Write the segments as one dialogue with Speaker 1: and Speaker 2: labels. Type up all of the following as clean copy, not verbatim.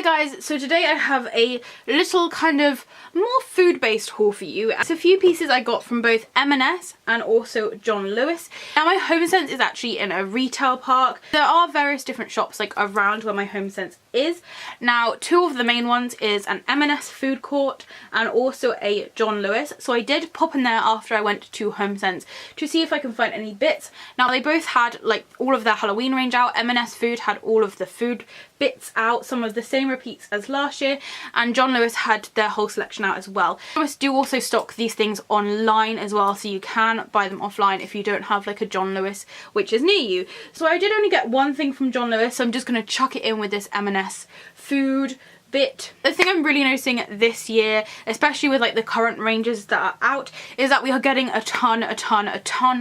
Speaker 1: guys, so today I have a little kind of more food-based haul for you. It's a few pieces I got from both M&S and also John Lewis. Now my home sense is actually in a retail park. There are various different shops like around where my home sense is. Now two of the main ones is an M&S food court and also a John Lewis. So I did pop in there after I went to home sense to see if I can find any bits. Now they both had like all of their Halloween range out. M&S food had all of the food bits out, some of the same repeats as last year, and John Lewis had their whole selection out as well. John Lewis do also stock these things online as well, so you can buy them offline if you don't have like a John Lewis which is near you. So I did only get one thing from John Lewis, so I'm just going to chuck it in with this M&S food bit. The thing I'm really noticing this year, especially with like the current ranges that are out, is that we are getting a ton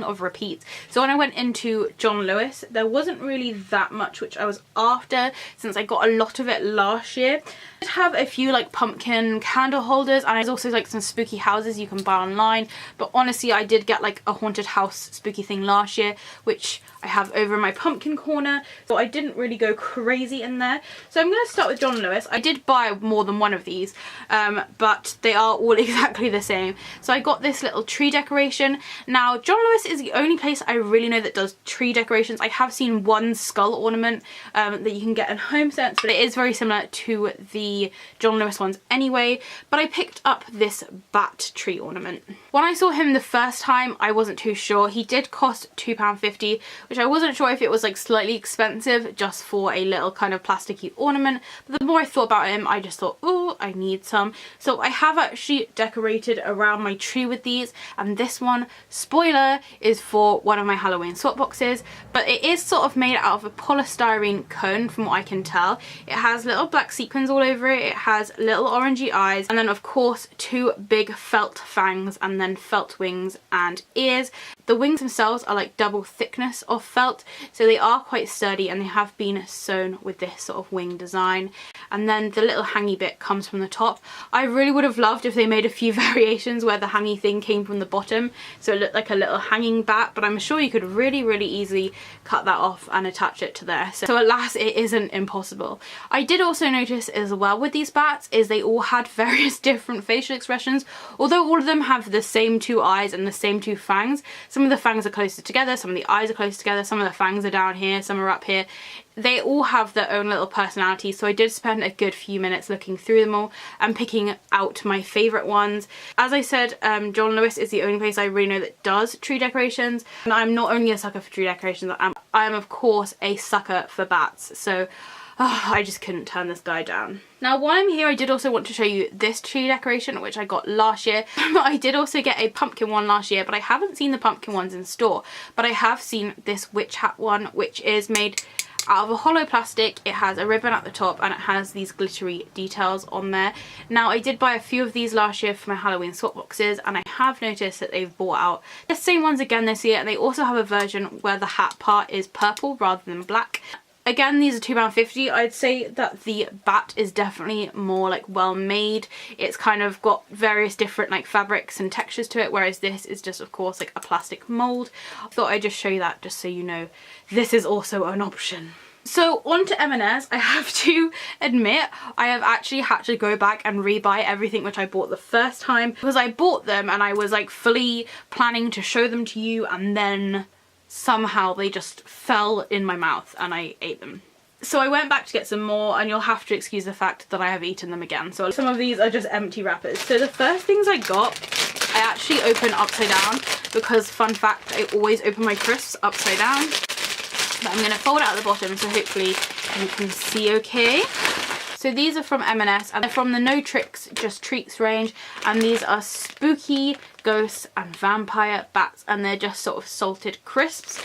Speaker 1: of repeats. So when I went into John Lewis, there wasn't really that much which I was after since I got a lot of it last year. I did have a few like pumpkin candle holders, and there's also like some spooky houses you can buy online, but honestly I did get like a haunted house spooky thing last year which I have over in my pumpkin corner, so I didn't really go crazy in there. So I'm going to start with John Lewis. I did buy more than one of these, but they are all exactly the same. So I got this little tree decoration. Now John Lewis is the only place I really know that does tree decorations. I have seen one skull ornament that you can get in home sense, but it is very similar to the John Lewis ones anyway. But I picked up this bat tree ornament. When I saw him the first time I wasn't too sure. He did cost £2.50, which I wasn't sure if it was like slightly expensive just for a little kind of plasticky ornament, but the more I thought about him I just thought, oh, I need some. So I have actually decorated around my tree with these, and this one, spoiler, is for one of my Halloween swap boxes, but it is sort of made out of a polystyrene cone from what I can tell. It has little black sequins all over it, it has little orangey eyes, and then of course two big felt fangs and then felt wings and ears. The wings themselves are like double thickness of felt, so they are quite sturdy and they have been sewn with this sort of wing design. And then the little hangy bit comes from the top. I really would have loved if they made a few variations where the hangy thing came from the bottom, so it looked like a little hanging bat, but I'm sure you could really easily cut that off and attach it to there. So alas, it isn't impossible. I did also notice as well with these bats is they all had various different facial expressions. Although all of them have the same two eyes and the same two fangs, some of the fangs are closer together, some of the eyes are closer together, some of the fangs are down here, some are up here. They all have their own little personality, so I did spend a good few minutes looking through them all and picking out my favourite ones. As I said, John Lewis is the only place I really know that does tree decorations, and I'm not only a sucker for tree decorations, I am of course a sucker for bats, so I just couldn't turn this guy down. Now while I'm here I did also want to show you this tree decoration which I got last year. I did also get a pumpkin one last year, but I haven't seen the pumpkin ones in store, but I have seen this witch hat one which is made out of a hollow plastic. It has a ribbon at the top and it has these glittery details on there. Now I did buy a few of these last year for my Halloween swap boxes, and I have noticed that they've brought out the same ones again this year, and they also have a version where the hat part is purple rather than black. Again, these are £2.50. I'd say that the bat is definitely more like well made. It's kind of got various different like fabrics and textures to it, whereas this is just of course like a plastic mould. I thought I'd just show you that just so you know this is also an option. So on to M&S. I have to admit I have actually had to go back and rebuy everything which I bought the first time, because I bought them and I was like fully planning to show them to you, and then somehow they just fell in my mouth and I ate them. So I went back to get some more, and you'll have to excuse the fact that I have eaten them again. So some of these are just empty wrappers. So the first things I got, I actually open upside down, because fun fact, I always open my crisps upside down. But I'm going to fold it at the bottom so hopefully you can see okay. So these are from M&S and they're from the No Tricks Just Treats range, and these are spooky ghosts and vampire bats, and they're just sort of salted crisps.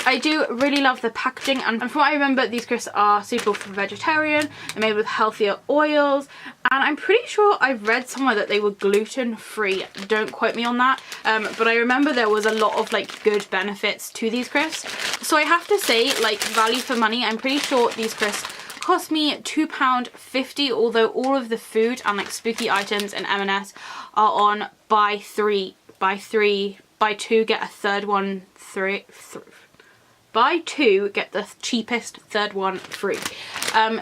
Speaker 1: I do really love the packaging, and from what I remember these crisps are suitable for vegetarian and made with healthier oils, and I'm pretty sure I've read somewhere that they were gluten free. Don't quote me on that, but I remember there was a lot of like good benefits to these crisps. So I have to say, like, value for money, I'm pretty sure these crisps cost me £2.50, although all of the food and like spooky items in M&S are on buy two get a third one free. buy 2 get the cheapest third one free.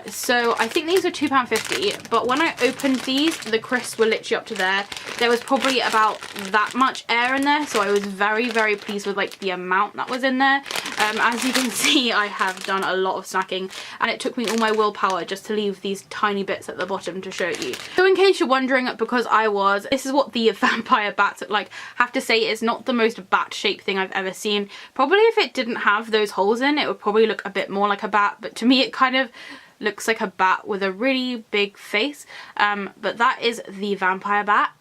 Speaker 1: So I think these were £2.50, but when I opened these, the crisps were literally up to there. There was probably about that much air in there, so I was very, very pleased with like the amount that was in there. As you can see, I have done a lot of snacking, and it took me all my willpower just to leave these tiny bits at the bottom to show you. So in case you're wondering, because this is what the vampire bats look like. I have to say it's not the most bat shaped thing I've ever seen. Probably if it didn't have those holes in, it would probably look a bit more like a bat, but to me it kind of looks like a bat with a really big face. But that is the vampire bat.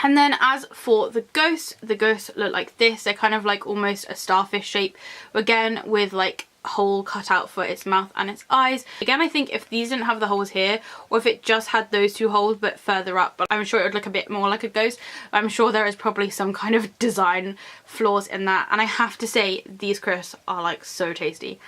Speaker 1: And then as for the ghosts look like this. They're kind of like almost a starfish shape, again with like a hole cut out for its mouth and its eyes. Again, I think if these didn't have the holes here, or if it just had those 2 holes but further up, but I'm sure it would look a bit more like a ghost. I'm sure there is probably some kind of design flaws in that, and I have to say these crisps are like so tasty.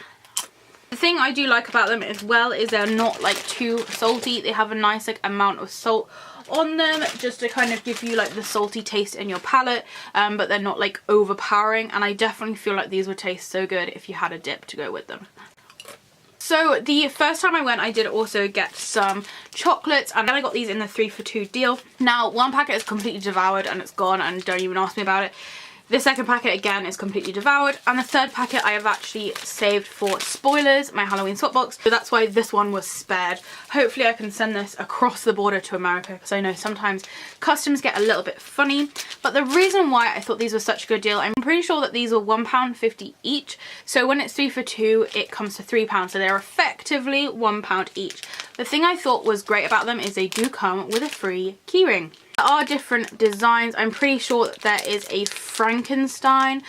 Speaker 1: The thing I do like about them as well is they're not like too salty. They have a nice like amount of salt on them just to kind of give you like the salty taste in your palate, but they're not like overpowering, and I definitely feel like these would taste so good if you had a dip to go with them. So the first time I went, I did also get some chocolates, and then I got these in the 3 for 2 deal. Now, one packet is completely devoured and it's gone, and don't even ask me about it. The second packet again is completely devoured, and the third packet I have actually saved for spoilers, my Halloween swap box, so that's why this one was spared. Hopefully I can send this across the border to America, because I know sometimes customs get a little bit funny. But the reason why I thought these were such a good deal, I'm pretty sure that these were £1.50 each, so when it's 3 for 2 it comes to £3, so they're effectively £1 each. The thing I thought was great about them is they do come with a free keyring. There are different designs. I'm pretty sure that there is a Frankenstein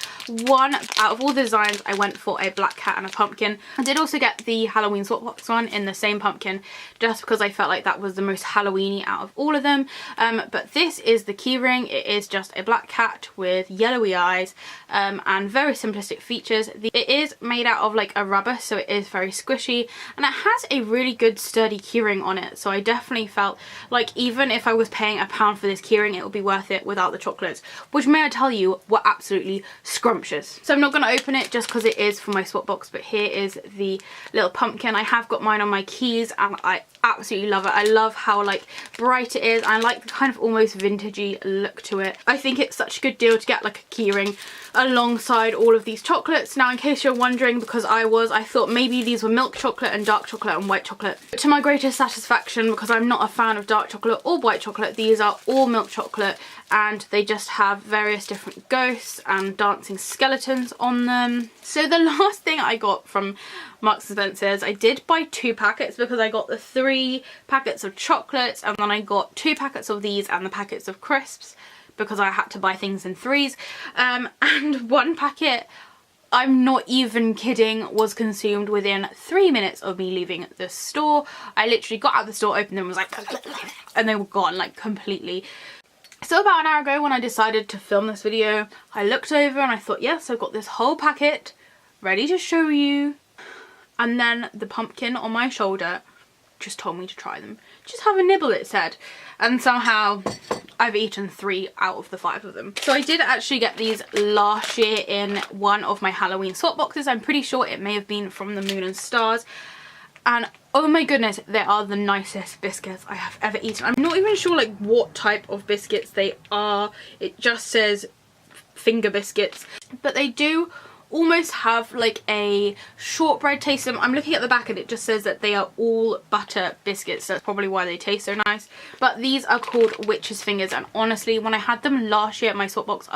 Speaker 1: one. Out of all the designs, I went for a black cat and a pumpkin. I did also get the Halloween swap box one in the same pumpkin, just because I felt like that was the most Halloween-y out of all of them. But this is the keyring. It is just a black cat with yellowy eyes, and very simplistic features. It is made out of like a rubber, so it is very squishy, and it has a really good sturdy keyring on it. So I definitely felt like even if I was paying £1 for this keyring, it would be worth it without the chocolates, which may I tell you were absolutely scrumptious. So I'm not going to open it just because it is for my swap box, but here is the little pumpkin. I have got mine on my keys and I absolutely love it. I love how like bright it is. I like the kind of almost vintagey look to it. I think it's such a good deal to get like a keyring alongside all of these chocolates. Now, in case you're wondering, because I thought maybe these were milk chocolate and dark chocolate and white chocolate. But to my greatest satisfaction, because I'm not a fan of dark chocolate or white chocolate, these are all milk chocolate, and they just have various different ghosts and dancing skeletons on them. So the last thing I got from Marks & Spencer's, I did buy 2 packets because I got the 3 packets of chocolates, and then I got 2 packets of these and the packets of crisps, because I had to buy things in 3s. And one packet, I'm not even kidding, was consumed within 3 minutes of me leaving the store. I literally got out the store, opened them, and was like, and they were gone, like completely. So about an hour ago, when I decided to film this video, I looked over and I thought, yes, I've got this whole packet ready to show you. And then the pumpkin on my shoulder just told me to try them. Just have a nibble, it said. And somehow I've eaten 3 out of the 5 of them. So I did actually get these last year in one of my Halloween swap boxes. I'm pretty sure it may have been from the Moon and Stars. And oh my goodness, they are the nicest biscuits I have ever eaten. I'm not even sure like what type of biscuits they are. It just says finger biscuits. But they do almost have like a shortbread taste to them. I'm looking at the back and it just says that they are all butter biscuits. So that's probably why they taste so nice. But these are called Witch's Fingers, and honestly, when I had them last year at my swap box,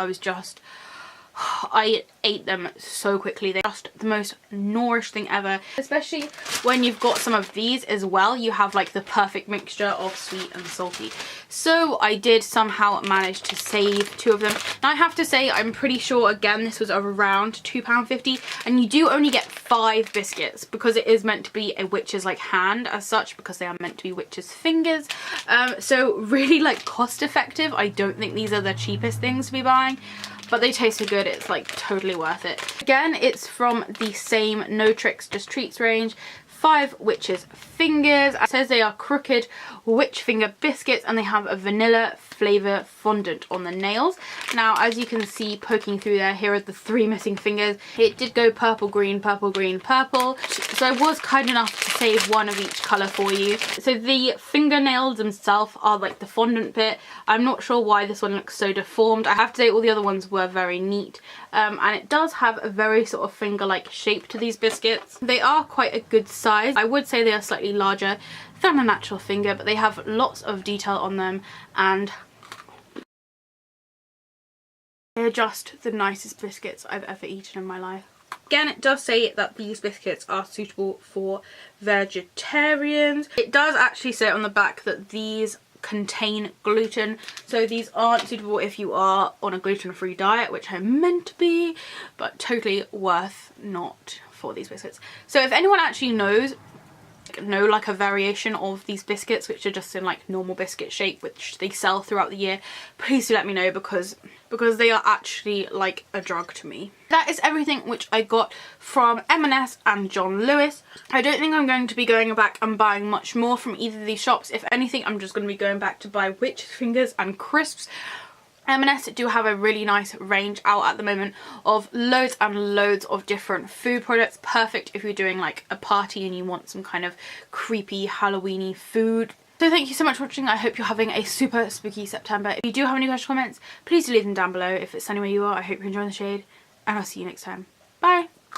Speaker 1: I ate them so quickly. They're just the most nourished thing ever, especially when you've got some of these as well. You have like the perfect mixture of sweet and salty. So I did somehow manage to save 2 of them. Now I have to say, I'm pretty sure again this was around £2.50, and you do only get 5 biscuits because it is meant to be a witch's like hand as such, because they are meant to be witch's fingers. So really like cost effective. I don't think these are the cheapest things to be buying, but they taste so good, it's like totally worth it. Again, it's from the same No Tricks Just Treats range. 5 Witch's Fingers. It says they are crooked witch finger biscuits, and they have a vanilla flavour fondant on the nails. Now, as you can see poking through there, here are the 3 missing fingers. It did go purple, green, purple, green, purple. So I was kind enough to save one of each colour for you. So the fingernails themselves are like the fondant bit. I'm not sure why this one looks so deformed. I have to say all the other ones were very neat. And it does have a very sort of finger-like shape to these biscuits. They are quite a good size. I would say they are slightly larger than a natural finger, but they have lots of detail on them and they're just the nicest biscuits I've ever eaten in my life. Again, it does say that these biscuits are suitable for vegetarians. It does actually say on the back that these contain gluten, so these aren't suitable if you are on a gluten-free diet, which I'm meant to be, but totally worth not for these biscuits. So if anyone actually knows like a variation of these biscuits which are just in like normal biscuit shape which they sell throughout the year, please do let me know, because they are actually like a drug to me. That is everything which I got from M&S and John Lewis. I don't think I'm going to be going back and buying much more from either of these shops. If anything, I'm just going to be going back to buy witch fingers and crisps. M&S do have a really nice range out at the moment of loads and loads of different food products. Perfect if you're doing like a party and you want some kind of creepy Halloweeny food. So thank you so much for watching. I hope you're having a super spooky September. If you do have any questions or comments, please do leave them down below. If it's sunny where you are, I hope you're enjoying the shade, and I'll see you next time. Bye!